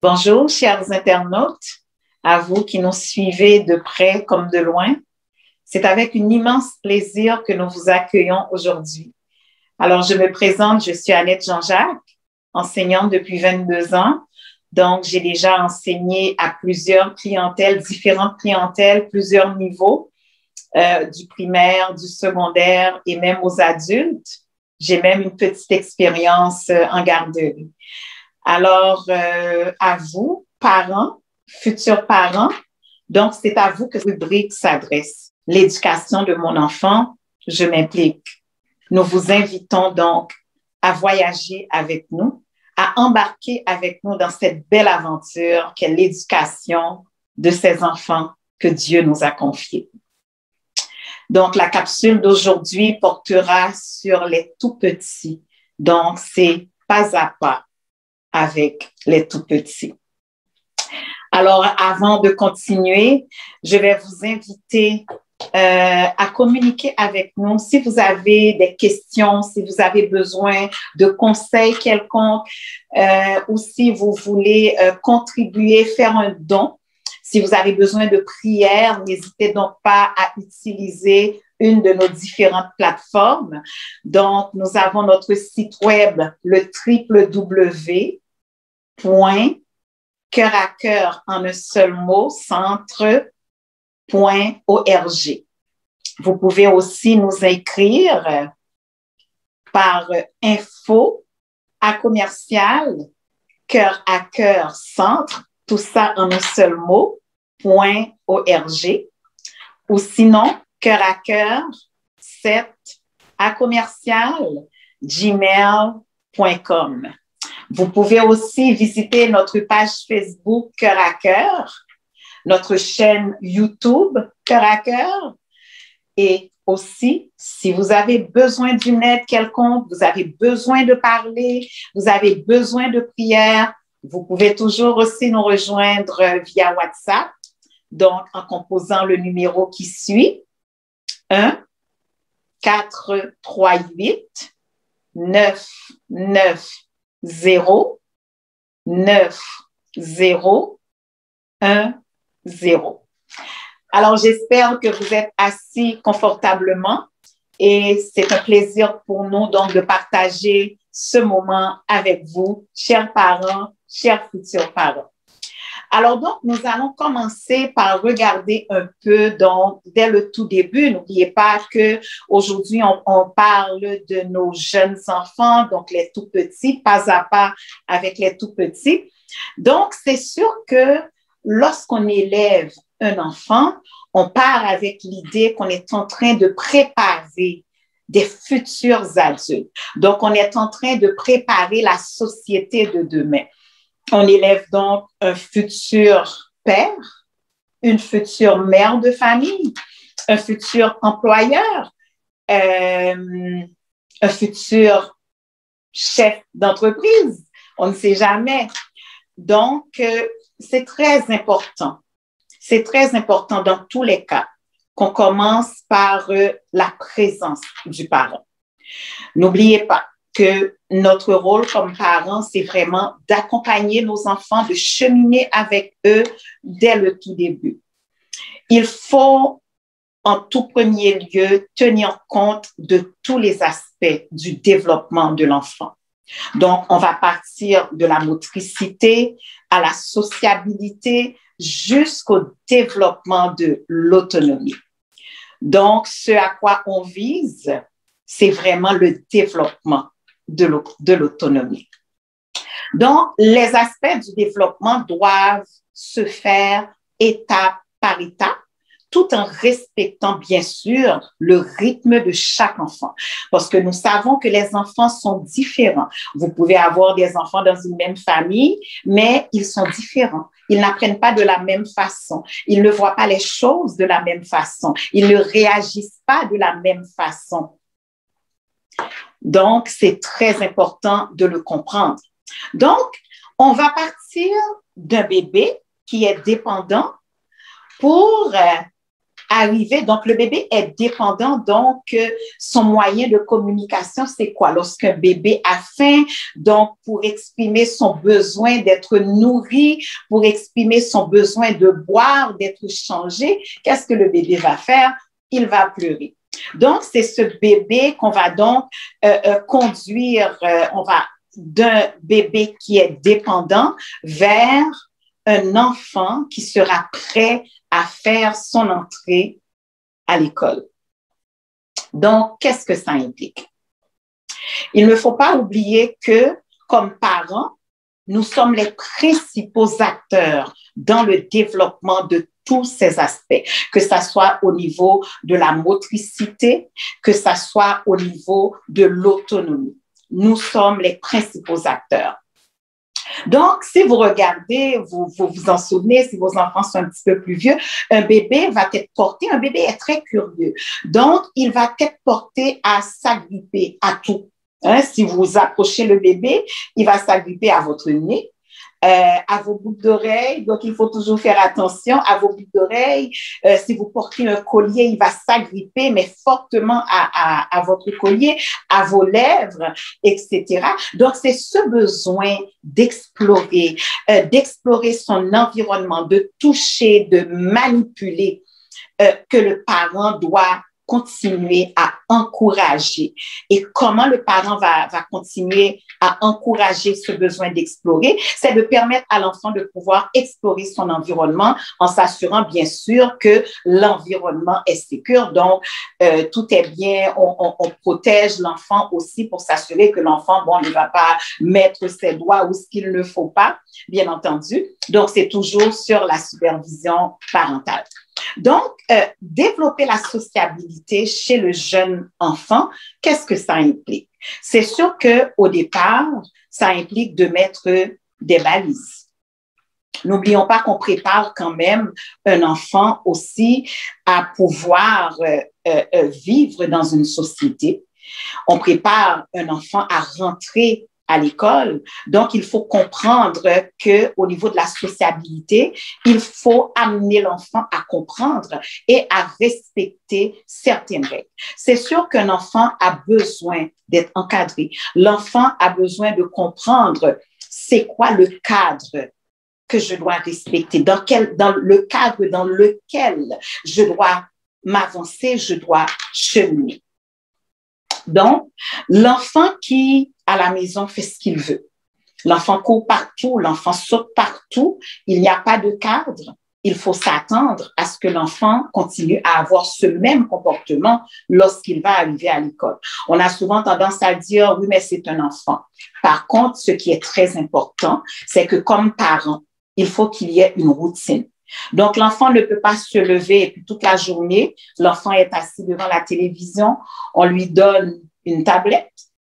Bonjour, chers internautes, à vous qui nous suivez de près comme de loin. C'est avec un immense plaisir que nous vous accueillons aujourd'hui. Alors, je me présente, je suis Annette Jean-Jacques, enseignante depuis 22 ans. Donc, j'ai déjà enseigné à plusieurs clientèles, différentes clientèles, plusieurs niveaux, du primaire, du secondaire et même aux adultes. J'ai même une petite expérience en garderie. Alors, à vous, parents, futurs parents, donc c'est à vous que cette rubrique s'adresse. L'éducation de mon enfant, je m'implique. Nous vous invitons donc à voyager avec nous, à embarquer avec nous dans cette belle aventure qu'est l'éducation de ces enfants que Dieu nous a confiés. Donc, la capsule d'aujourd'hui portera sur les tout-petits. Donc, c'est pas à pas avec les tout-petits. Alors, avant de continuer, je vais vous inviter à communiquer avec nous. Si vous avez des questions, si vous avez besoin de conseils quelconques, ou si vous voulez contribuer, faire un don, si vous avez besoin de prière, n'hésitez donc pas à utiliser une de nos différentes plateformes. Donc, nous avons notre site web, le www.cœur à cœur en un seul mot, centre.org. Vous pouvez aussi nous écrire par info à commercial cœur à cœur centre, tout ça en un seul mot, .org, ou sinon cœur à cœur 7 à commercial gmail.com. Vous pouvez aussi visiter notre page Facebook Cœur à cœur, notre chaîne YouTube Cœur à cœur, et aussi, si vous avez besoin d'une aide quelconque, vous avez besoin de parler, vous avez besoin de prière, vous pouvez toujours aussi nous rejoindre via WhatsApp, donc en composant le numéro qui suit, 1-438-990-9010. Alors, j'espère que vous êtes assis confortablement et c'est un plaisir pour nous donc de partager ce moment avec vous, chers parents, chers futurs parents. Alors donc, nous allons commencer par regarder un peu, donc, dès le tout début. N'oubliez pas qu'aujourd'hui, on parle de nos jeunes enfants, donc les tout petits, pas à pas avec les tout petits. Donc, c'est sûr que lorsqu'on élève un enfant, on part avec l'idée qu'on est en train de préparer des futurs adultes. Donc, on est en train de préparer la société de demain. On élève donc un futur père, une future mère de famille, un futur employeur, un futur chef d'entreprise. On ne sait jamais. Donc, c'est très important. C'est très important dans tous les cas qu'on commence par la présence du parent. N'oubliez pas que notre rôle comme parents, c'est vraiment d'accompagner nos enfants, de cheminer avec eux dès le tout début. Il faut, en tout premier lieu, tenir compte de tous les aspects du développement de l'enfant. Donc, on va partir de la motricité à la sociabilité jusqu'au développement de l'autonomie. Donc, ce à quoi on vise, c'est vraiment le développement de l'autonomie. Donc, les aspects du développement doivent se faire étape par étape, tout en respectant, bien sûr, le rythme de chaque enfant. Parce que nous savons que les enfants sont différents. Vous pouvez avoir des enfants dans une même famille, mais ils sont différents. Ils n'apprennent pas de la même façon. Ils ne voient pas les choses de la même façon. Ils ne réagissent pas de la même façon. Donc, c'est très important de le comprendre. Donc, on va partir d'un bébé qui est dépendant pour arriver, donc le bébé est dépendant, donc son moyen de communication, c'est quoi? Lorsqu'un bébé a faim, donc pour exprimer son besoin d'être nourri, pour exprimer son besoin de boire, d'être changé, qu'est-ce que le bébé va faire? Il va pleurer. Donc, c'est ce bébé qu'on va donc conduire, on va d'un bébé qui est dépendant vers un enfant qui sera prêt à faire son entrée à l'école. Donc, qu'est-ce que ça implique? Il ne faut pas oublier que, comme parents, nous sommes les principaux acteurs dans le développement de tous ces aspects, que ça soit au niveau de la motricité, que ça soit au niveau de l'autonomie. Nous sommes les principaux acteurs. Donc, si vous regardez, vous en souvenez, si vos enfants sont un petit peu plus vieux, un bébé va être porté, un bébé est très curieux. Donc, il va être porté à s'agripper à tout. Hein, si vous approchez le bébé, il va s'agripper à votre nez, à vos boucles d'oreilles. Donc, il faut toujours faire attention à vos boucles d'oreilles. Si vous portez un collier, il va s'agripper, mais fortement à votre collier, à vos lèvres, etc. Donc, c'est ce besoin d'explorer son environnement, de toucher, de manipuler que le parent doit continuer à encourager. Et comment le parent va continuer à encourager ce besoin d'explorer? C'est de permettre à l'enfant de pouvoir explorer son environnement en s'assurant bien sûr que l'environnement est sécure. Donc, tout est bien, on protège l'enfant aussi pour s'assurer que l'enfant, bon, ne va pas mettre ses doigts où ce qu'il ne faut pas, bien entendu. Donc, c'est toujours sur la supervision parentale. Donc, développer la sociabilité chez le jeune enfant, qu'est-ce que ça implique? C'est sûr qu'au départ, ça implique de mettre des balises. N'oublions pas qu'on prépare quand même un enfant aussi à pouvoir vivre dans une société. On prépare un enfant à rentrer à l'école. Donc, il faut comprendre qu'au niveau de la sociabilité, il faut amener l'enfant à comprendre et à respecter certaines règles. C'est sûr qu'un enfant a besoin d'être encadré. L'enfant a besoin de comprendre c'est quoi le cadre que je dois respecter, dans le cadre dans lequel je dois m'avancer, je dois cheminer. Donc, l'enfant qui, à la maison, fait ce qu'il veut. L'enfant court partout, l'enfant saute partout. Il n'y a pas de cadre. Il faut s'attendre à ce que l'enfant continue à avoir ce même comportement lorsqu'il va arriver à l'école. On a souvent tendance à dire, oui, mais c'est un enfant. Par contre, ce qui est très important, c'est que comme parent, il faut qu'il y ait une routine. Donc, l'enfant ne peut pas se lever et puis toute la journée, l'enfant est assis devant la télévision, on lui donne une tablette,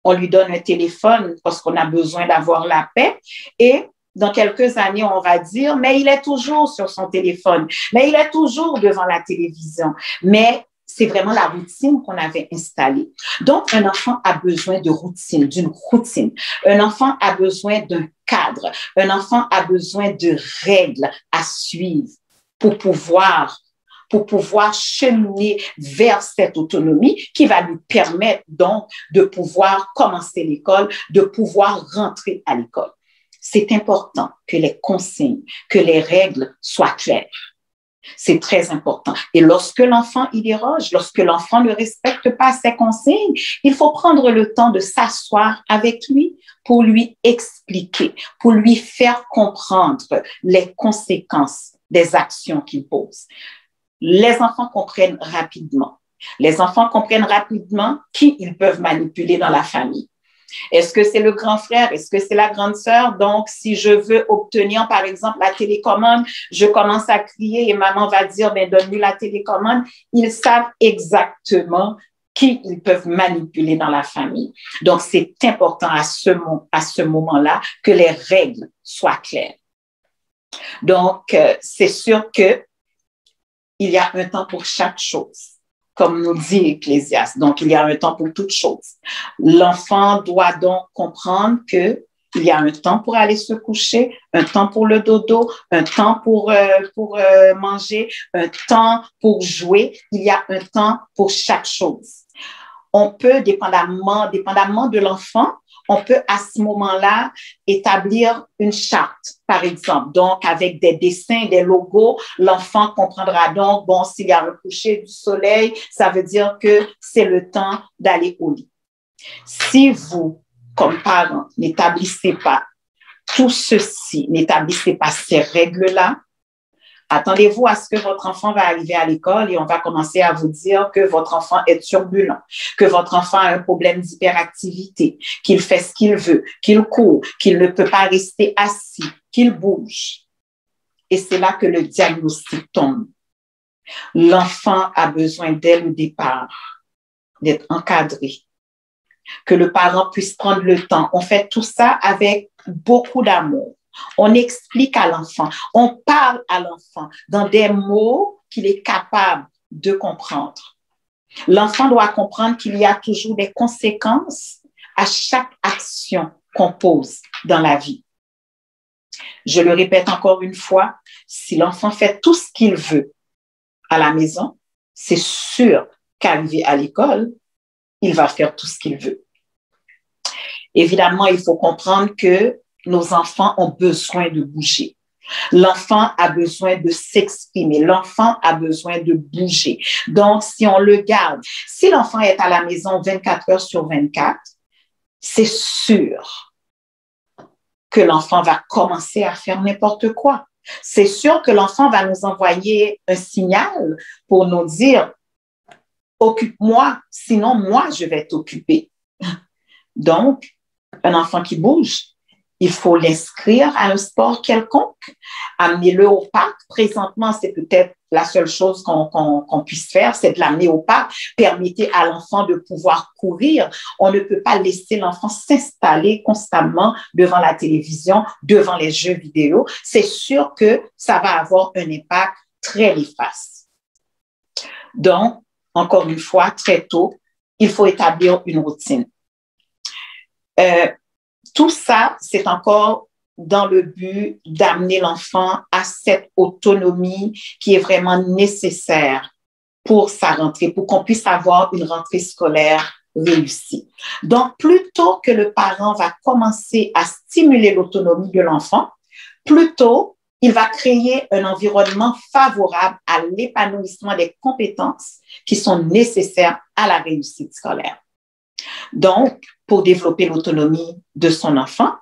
on lui donne un téléphone parce qu'on a besoin d'avoir la paix et dans quelques années, on va dire, mais il est toujours sur son téléphone, mais il est toujours devant la télévision. Mais c'est vraiment la routine qu'on avait installée. Donc, un enfant a besoin de routine, d'une routine. Un enfant a besoin d'un cadre. Un enfant a besoin de règles à suivre pour pouvoir cheminer vers cette autonomie qui va lui permettre donc de pouvoir commencer l'école, de pouvoir rentrer à l'école. C'est important que les consignes, que les règles soient claires. C'est très important. Et lorsque l'enfant y déroge, lorsque l'enfant ne respecte pas ses consignes, il faut prendre le temps de s'asseoir avec lui pour lui expliquer, pour lui faire comprendre les conséquences des actions qu'il pose. Les enfants comprennent rapidement. Les enfants comprennent rapidement qui ils peuvent manipuler dans la famille. Est-ce que c'est le grand frère? Est-ce que c'est la grande sœur? Donc, si je veux obtenir, par exemple, la télécommande, je commence à crier et maman va dire, ben, donne-lui la télécommande. Ils savent exactement qui ils peuvent manipuler dans la famille. Donc, c'est important à ce moment-là que les règles soient claires. Donc, c'est sûr que il y a un temps pour chaque chose, comme nous dit Ecclésiaste. Donc, il y a un temps pour toute chose. L'enfant doit donc comprendre que Il y a un temps pour aller se coucher, un temps pour le dodo, un temps pour manger, un temps pour jouer. Il y a un temps pour chaque chose. On peut, dépendamment de l'enfant, on peut à ce moment-là établir une charte, par exemple. Donc, avec des dessins, des logos, l'enfant comprendra donc, bon, s'il y a un coucher du soleil, ça veut dire que c'est le temps d'aller au lit. Si vous, comme parents, n'établissez pas tout ceci, n'établissez pas ces règles-là, attendez-vous à ce que votre enfant va arriver à l'école et on va commencer à vous dire que votre enfant est turbulent, que votre enfant a un problème d'hyperactivité, qu'il fait ce qu'il veut, qu'il court, qu'il ne peut pas rester assis, qu'il bouge. Et c'est là que le diagnostic tombe. L'enfant a besoin dès le départ d'être encadré, que le parent puisse prendre le temps. On fait tout ça avec beaucoup d'amour. On explique à l'enfant, on parle à l'enfant dans des mots qu'il est capable de comprendre. L'enfant doit comprendre qu'il y a toujours des conséquences à chaque action qu'on pose dans la vie. Je le répète encore une fois, si l'enfant fait tout ce qu'il veut à la maison, c'est sûr qu'arrivé à l'école, il va faire tout ce qu'il veut. Évidemment, il faut comprendre que nos enfants ont besoin de bouger. L'enfant a besoin de s'exprimer. L'enfant a besoin de bouger. Donc, si on le garde, si l'enfant est à la maison 24 heures sur 24, c'est sûr que l'enfant va commencer à faire n'importe quoi. C'est sûr que l'enfant va nous envoyer un signal pour nous dire « Occupe-moi, sinon moi, je vais t'occuper. » Donc, un enfant qui bouge, il faut l'inscrire à un sport quelconque, amener-le au parc. Présentement, c'est peut-être la seule chose qu'on puisse faire, c'est de l'amener au parc. Permettez à l'enfant de pouvoir courir. On ne peut pas laisser l'enfant s'installer constamment devant la télévision, devant les jeux vidéo. C'est sûr que ça va avoir un impact très néfaste. Donc, encore une fois, très tôt, il faut établir une routine. Tout ça, c'est encore dans le but d'amener l'enfant à cette autonomie qui est vraiment nécessaire pour sa rentrée, pour qu'on puisse avoir une rentrée scolaire réussie. Donc, plus tôt que le parent va commencer à stimuler l'autonomie de l'enfant, plus tôt il va créer un environnement favorable à l'épanouissement des compétences qui sont nécessaires à la réussite scolaire. Donc, pour développer l'autonomie de son enfant,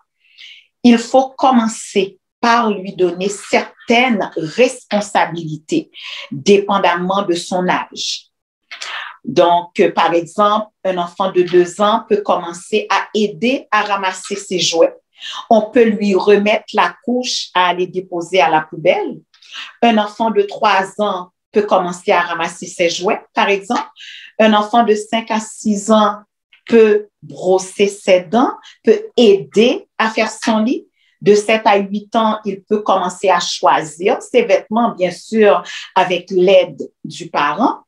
il faut commencer par lui donner certaines responsabilités, dépendamment de son âge. Donc, par exemple, un enfant de 2 ans peut commencer à aider à ramasser ses jouets. On peut lui remettre la couche à aller déposer à la poubelle. Un enfant de 3 ans peut commencer à ramasser ses jouets, par exemple. Un enfant de 5 à 6 ans peut brosser ses dents, peut aider à faire son lit. De 7 à 8 ans, il peut commencer à choisir ses vêtements, bien sûr, avec l'aide du parent.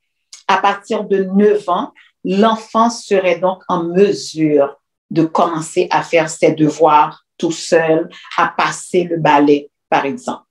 À partir de 9 ans, l'enfant serait donc en mesure de commencer à faire ses devoirs tout seul, à passer le balai, par exemple.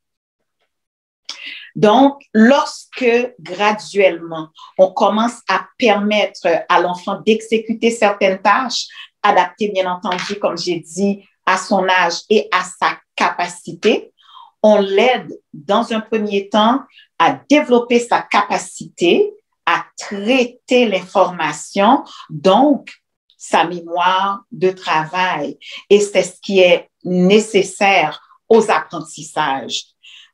Donc, lorsque graduellement, on commence à permettre à l'enfant d'exécuter certaines tâches, adaptées bien entendu, comme j'ai dit, à son âge et à sa capacité, on l'aide dans un premier temps à développer sa capacité à traiter l'information, donc sa mémoire de travail. Et c'est ce qui est nécessaire aux apprentissages.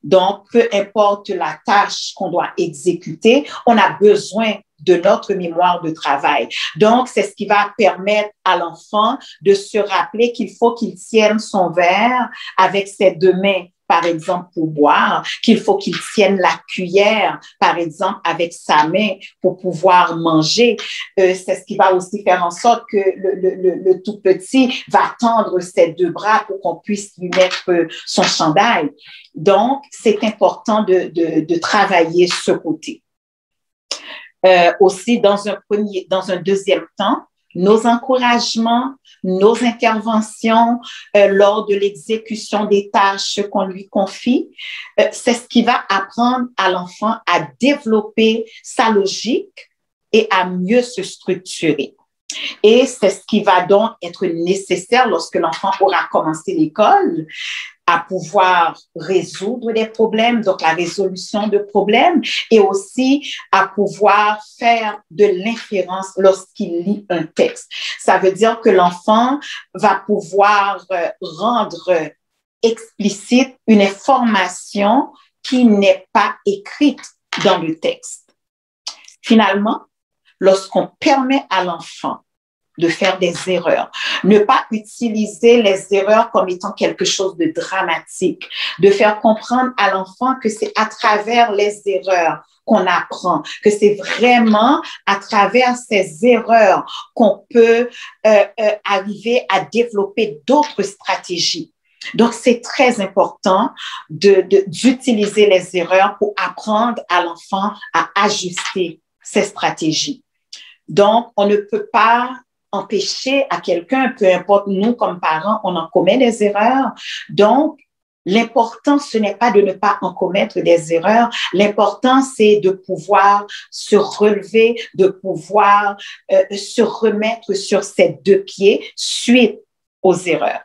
Donc, peu importe la tâche qu'on doit exécuter, on a besoin de notre mémoire de travail. Donc, c'est ce qui va permettre à l'enfant de se rappeler qu'il faut qu'il tienne son verre avec ses 2 mains, par exemple, pour boire, qu'il faut qu'il tienne la cuillère, par exemple, avec sa main pour pouvoir manger. C'est ce qui va aussi faire en sorte que le tout petit va tendre ses 2 bras pour qu'on puisse lui mettre son chandail. Donc, c'est important de travailler ce côté. Aussi, dans un deuxième temps, nos encouragements, nos interventions lors de l'exécution des tâches qu'on lui confie, c'est ce qui va apprendre à l'enfant à développer sa logique et à mieux se structurer. Et c'est ce qui va donc être nécessaire lorsque l'enfant aura commencé l'école, à pouvoir résoudre des problèmes, donc la résolution de problèmes, et aussi à pouvoir faire de l'inférence lorsqu'il lit un texte. Ça veut dire que l'enfant va pouvoir rendre explicite une information qui n'est pas écrite dans le texte. Finalement, lorsqu'on permet à l'enfant de faire des erreurs, ne pas utiliser les erreurs comme étant quelque chose de dramatique, de faire comprendre à l'enfant que c'est à travers les erreurs qu'on apprend, que c'est vraiment à travers ces erreurs qu'on peut arriver à développer d'autres stratégies. Donc, c'est très important d'utiliser les erreurs pour apprendre à l'enfant à ajuster ses stratégies. Donc, on ne peut pas empêcher à quelqu'un, peu importe nous comme parents, on en commet des erreurs. Donc, l'important, ce n'est pas de ne pas en commettre des erreurs. L'important, c'est de pouvoir se relever, de pouvoir se remettre sur ses deux pieds suite aux erreurs.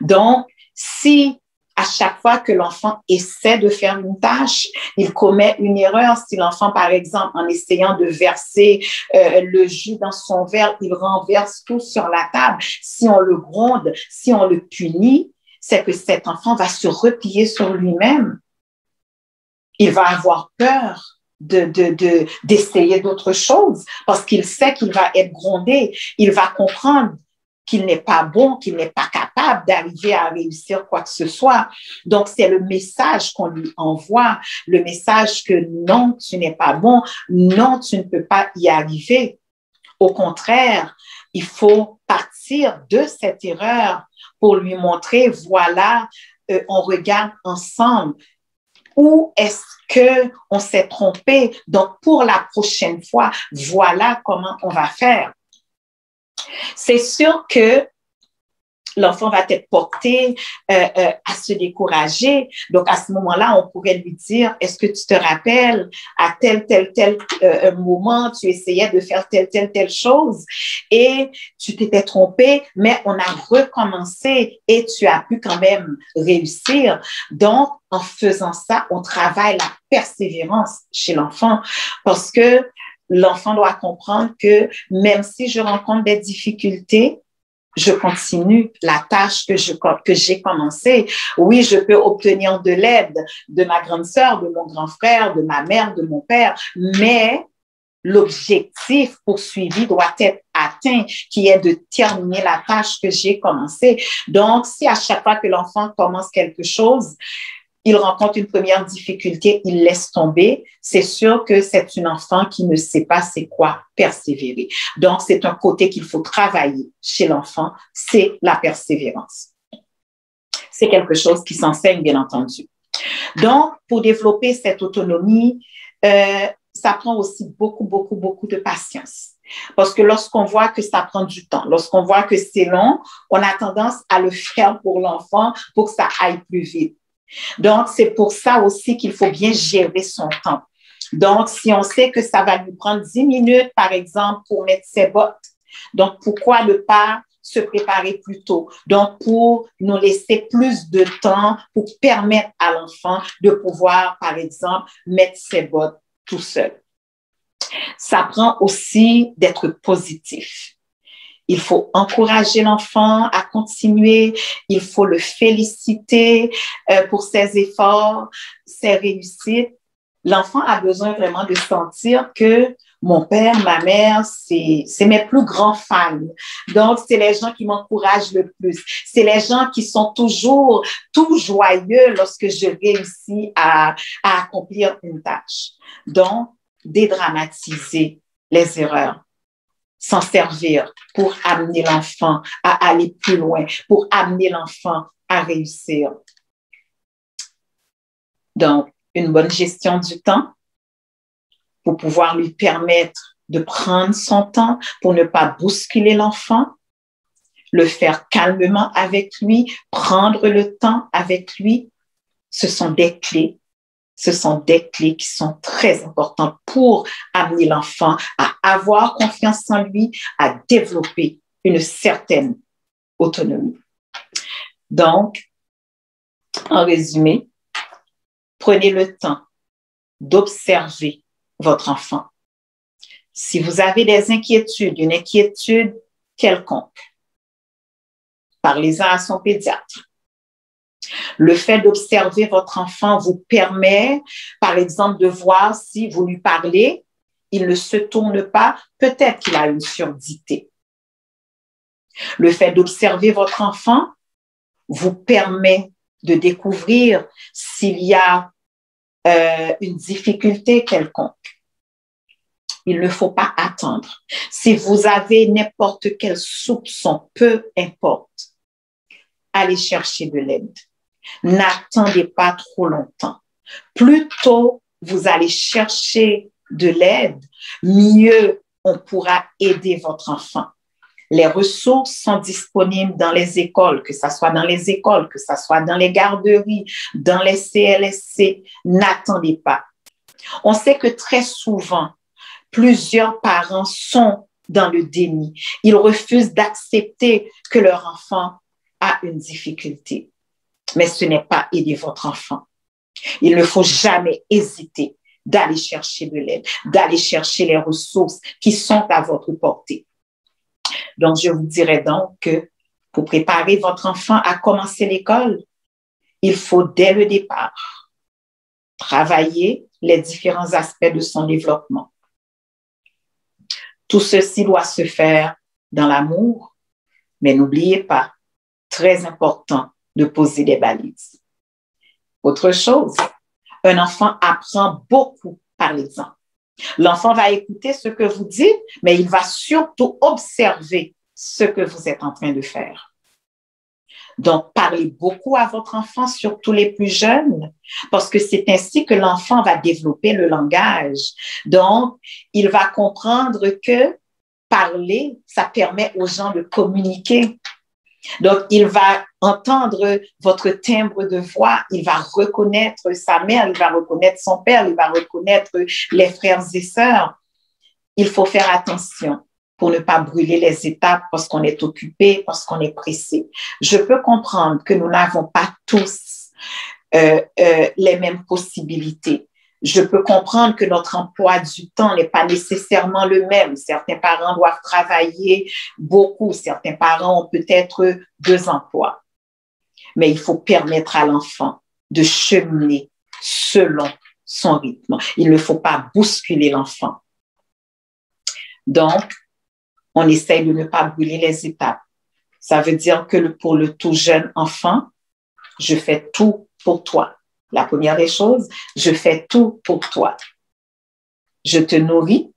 Donc, si à chaque fois que l'enfant essaie de faire une tâche, il commet une erreur. Si l'enfant, par exemple, en essayant de verser le jus dans son verre, il renverse tout sur la table. Si on le gronde, si on le punit, c'est que cet enfant va se replier sur lui-même. Il va avoir peur d'essayer d'autres choses parce qu'il sait qu'il va être grondé. Il va comprendre qu'il n'est pas bon, qu'il n'est pas capable d'arriver à réussir quoi que ce soit. Donc, c'est le message qu'on lui envoie, le message que non, tu n'es pas bon, non, tu ne peux pas y arriver. Au contraire, il faut partir de cette erreur pour lui montrer, voilà, on regarde ensemble. Où est-ce qu'on s'est trompé? Donc, pour la prochaine fois, voilà comment on va faire. C'est sûr que l'enfant va être porté à se décourager. Donc, à ce moment-là, on pourrait lui dire, est-ce que tu te rappelles à tel moment, tu essayais de faire telle chose et tu t'étais trompé, mais on a recommencé et tu as pu quand même réussir. Donc, en faisant ça, on travaille la persévérance chez l'enfant parce que l'enfant doit comprendre que même si je rencontre des difficultés, je continue la tâche que j'ai commencée. Oui, je peux obtenir de l'aide de ma grande sœur, de mon grand frère, de ma mère, de mon père, mais l'objectif poursuivi doit être atteint, qui est de terminer la tâche que j'ai commencée. Donc, si à chaque fois que l'enfant commence quelque chose, il rencontre une première difficulté, il laisse tomber, c'est sûr que c'est un enfant qui ne sait pas c'est quoi persévérer. Donc, c'est un côté qu'il faut travailler chez l'enfant, c'est la persévérance. C'est quelque chose qui s'enseigne, bien entendu. Donc, pour développer cette autonomie, ça prend aussi beaucoup de patience. Parce que lorsqu'on voit que ça prend du temps, lorsqu'on voit que c'est long, on a tendance à le faire pour l'enfant pour que ça aille plus vite. Donc, c'est pour ça aussi qu'il faut bien gérer son temps. Donc, si on sait que ça va lui prendre 10 minutes, par exemple, pour mettre ses bottes, donc pourquoi ne pas se préparer plus tôt? Donc, pour nous laisser plus de temps pour permettre à l'enfant de pouvoir, par exemple, mettre ses bottes tout seul. Ça prend aussi d'être positif. Il faut encourager l'enfant à continuer, il faut le féliciter pour ses efforts, ses réussites. L'enfant a besoin vraiment de sentir que mon père, ma mère, c'est mes plus grands fans. Donc, c'est les gens qui m'encouragent le plus. C'est les gens qui sont toujours tout joyeux lorsque je réussis à accomplir une tâche. Donc, dédramatiser les erreurs. S'en servir pour amener l'enfant à aller plus loin, pour amener l'enfant à réussir. Donc, une bonne gestion du temps pour pouvoir lui permettre de prendre son temps pour ne pas bousculer l'enfant, le faire calmement avec lui, prendre le temps avec lui. Ce sont des clés. Ce sont des clés qui sont très importantes pour amener l'enfant à avoir confiance en lui, à développer une certaine autonomie. Donc, en résumé, prenez le temps d'observer votre enfant. Si vous avez des inquiétudes, une inquiétude quelconque, parlez-en à son pédiatre. Le fait d'observer votre enfant vous permet, par exemple, de voir si vous lui parlez, il ne se tourne pas, peut-être qu'il a une surdité. Le fait d'observer votre enfant vous permet de découvrir s'il y a une difficulté quelconque. Il ne faut pas attendre. Si vous avez n'importe quel soupçon, peu importe, allez chercher de l'aide. N'attendez pas trop longtemps. Plus tôt vous allez chercher de l'aide, mieux on pourra aider votre enfant. Les ressources sont disponibles dans les écoles, que ce soit dans les écoles, que ce soit dans les garderies, dans les CLSC. N'attendez pas. On sait que très souvent, plusieurs parents sont dans le déni. Ils refusent d'accepter que leur enfant a une difficulté. Mais ce n'est pas aider votre enfant. Il ne faut jamais hésiter d'aller chercher de l'aide, d'aller chercher les ressources qui sont à votre portée. Donc, je vous dirais donc que pour préparer votre enfant à commencer l'école, il faut dès le départ travailler les différents aspects de son développement. Tout ceci doit se faire dans l'amour, mais n'oubliez pas, très important, de poser des balises. Autre chose, un enfant apprend beaucoup par l'exemple. L'enfant va écouter ce que vous dites, mais il va surtout observer ce que vous êtes en train de faire. Donc, parlez beaucoup à votre enfant, surtout les plus jeunes, parce que c'est ainsi que l'enfant va développer le langage. Donc, il va comprendre que parler, ça permet aux gens de communiquer. Donc, il va entendre votre timbre de voix, il va reconnaître sa mère, il va reconnaître son père, il va reconnaître les frères et sœurs. Il faut faire attention pour ne pas brûler les étapes parce qu'on est occupé, parce qu'on est pressé. Je peux comprendre que nous n'avons pas tous les mêmes possibilités. Je peux comprendre que notre emploi du temps n'est pas nécessairement le même. Certains parents doivent travailler beaucoup. Certains parents ont peut-être 2 emplois. Mais il faut permettre à l'enfant de cheminer selon son rythme. Il ne faut pas bousculer l'enfant. Donc, on essaye de ne pas brûler les étapes. Ça veut dire que pour le tout jeune enfant, je fais tout pour toi. La première des choses, je fais tout pour toi. Je te nourris,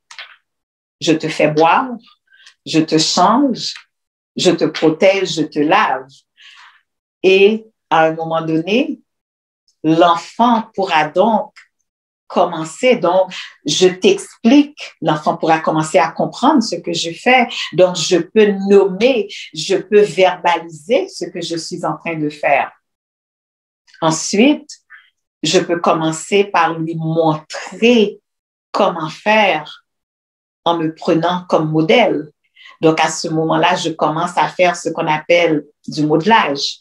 je te fais boire, je te change, je te protège, je te lave. Et à un moment donné, l'enfant pourra donc commencer. Donc, je t'explique, l'enfant pourra commencer à comprendre ce que je fais. Donc, je peux nommer, je peux verbaliser ce que je suis en train de faire. Ensuite, je peux commencer par lui montrer comment faire en me prenant comme modèle. Donc, à ce moment-là, je commence à faire ce qu'on appelle du modelage.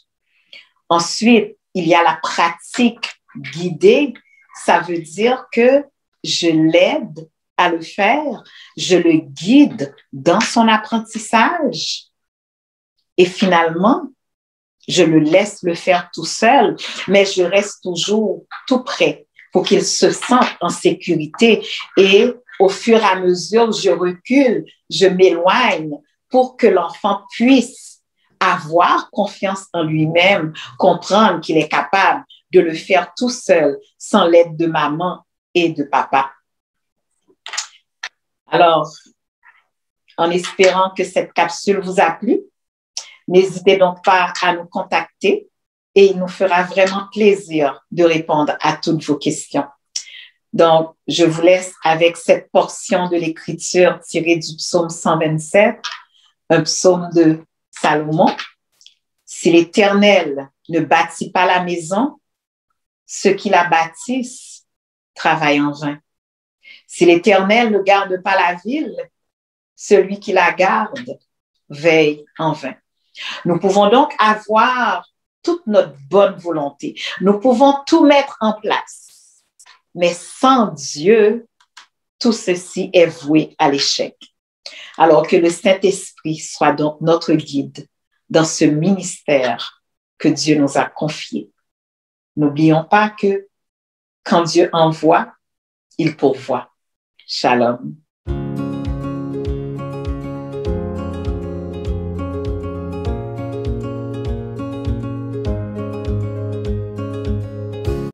Ensuite, il y a la pratique guidée. Ça veut dire que je l'aide à le faire, je le guide dans son apprentissage. Et finalement, je le laisse le faire tout seul, mais je reste toujours tout près pour qu'il se sente en sécurité. Et au fur et à mesure, je recule, je m'éloigne pour que l'enfant puisse avoir confiance en lui-même, comprendre qu'il est capable de le faire tout seul, sans l'aide de maman et de papa. Alors, en espérant que cette capsule vous a plu, n'hésitez donc pas à nous contacter et il nous fera vraiment plaisir de répondre à toutes vos questions. Donc, je vous laisse avec cette portion de l'Écriture tirée du psaume 127, un psaume de Salomon. Si l'Éternel ne bâtit pas la maison, ceux qui la bâtissent travaillent en vain. Si l'Éternel ne garde pas la ville, celui qui la garde veille en vain. Nous pouvons donc avoir toute notre bonne volonté. Nous pouvons tout mettre en place. Mais sans Dieu, tout ceci est voué à l'échec. Alors que le Saint-Esprit soit donc notre guide dans ce ministère que Dieu nous a confié. N'oublions pas que quand Dieu envoie, il pourvoit. Shalom.